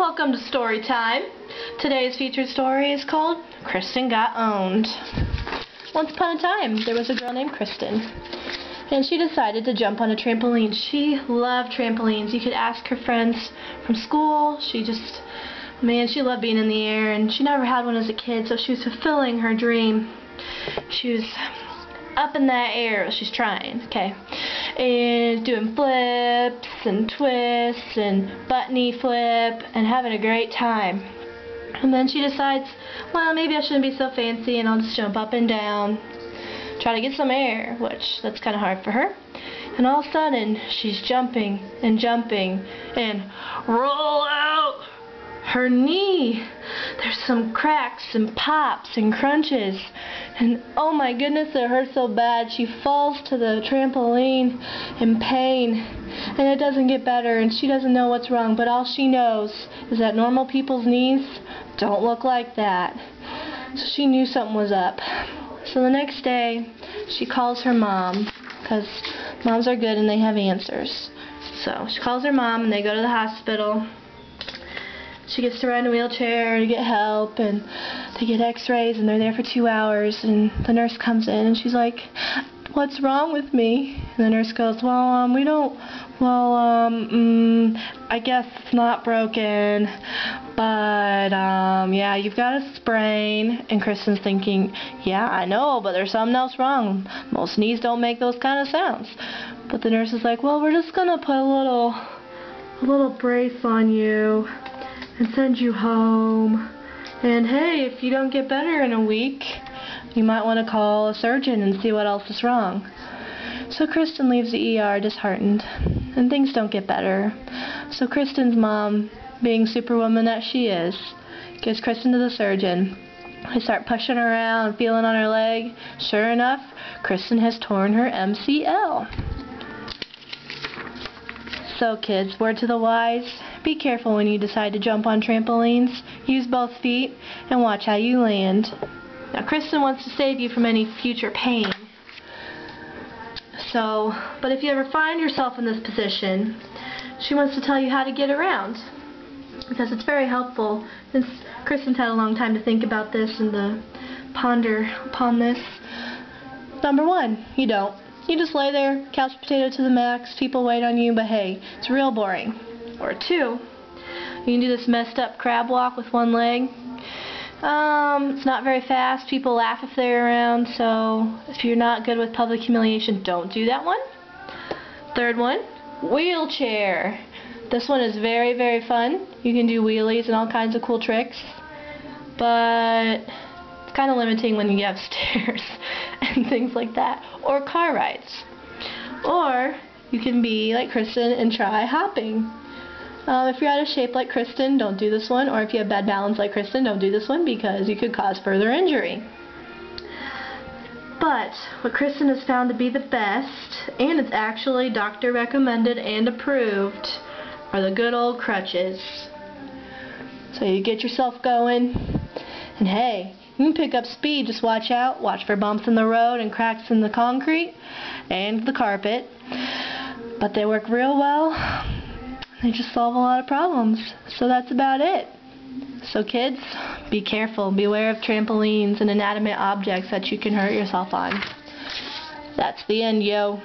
Welcome to story time. Today's featured story is called Kristen Got Owned. Once upon a time, there was a girl named Kristen, and she decided to jump on a trampoline. She loved trampolines. You could ask her friends from school. She loved being in the air, and she never had one as a kid, so she was fulfilling her dream. She was up in that air. She's trying, okay, and doing flips and twists and butt knee flip and having a great time. And then she decides, well, maybe I shouldn't be so fancy and I'll just jump up and down, try to get some air, which that's kind of hard for her. And all of a sudden, she's jumping and jumping and roll out her knee. There's some cracks and pops and crunches, and oh my goodness, it hurts so bad. She falls to the trampoline in pain, and it doesn't get better, and she doesn't know what's wrong, but all she knows is that normal people's knees don't look like that. So she knew something was up. So the next day, she calls her mom, because moms are good and they have answers. So she calls her mom, and they go to the hospital. She gets to ride in a wheelchair to get help, and they get x-rays, and they're there for 2 hours, and the nurse comes in, and she's like, "What's wrong with me?" And the nurse goes, I guess it's not broken, but, yeah, you've got a sprain." And Kristen's thinking, yeah, I know, but there's something else wrong. Most knees don't make those kind of sounds. But the nurse is like, well, we're just gonna put a little brace on you and send you home. And hey, if you don't get better in a week, you might want to call a surgeon and see what else is wrong. So Kristen leaves the ER disheartened, and things don't get better. So Kristen's mom, being superwoman that she is, gives Kristen to the surgeon. They start pushing her around, feeling on her leg. Sure enough, Kristen has torn her MCL. So kids, word to the wise, be careful when you decide to jump on trampolines. Use both feet and watch how you land. Now Kristen wants to save you from any future pain. But if you ever find yourself in this position, she wants to tell you how to get around, because it's very helpful. Since Kristen's had a long time to think about this and to ponder upon this. Number one, you don't. You just lay there, couch potato to the max, people wait on you, but hey, it's real boring. Or two, you can do this messed up crab walk with one leg. It's not very fast, people laugh if they're around, so if you're not good with public humiliation, don't do that one. Third one, wheelchair. This one is very, very fun. You can do wheelies and all kinds of cool tricks, but it's kind of limiting when you have stairs and things like that. Or car rides. Or you can be like Kristen and try hopping. If you're out of shape like Kristen, don't do this one. Or if you have bad balance like Kristen, don't do this one, because you could cause further injury. But what Kristen has found to be the best, and it's actually doctor recommended and approved, are the good old crutches. So you get yourself going, and hey, you can pick up speed. Just watch out. Watch for bumps in the road and cracks in the concrete and the carpet. But they work real well. They just solve a lot of problems. So that's about it. So kids, be careful. Beware of trampolines and inanimate objects that you can hurt yourself on. That's the end, yo.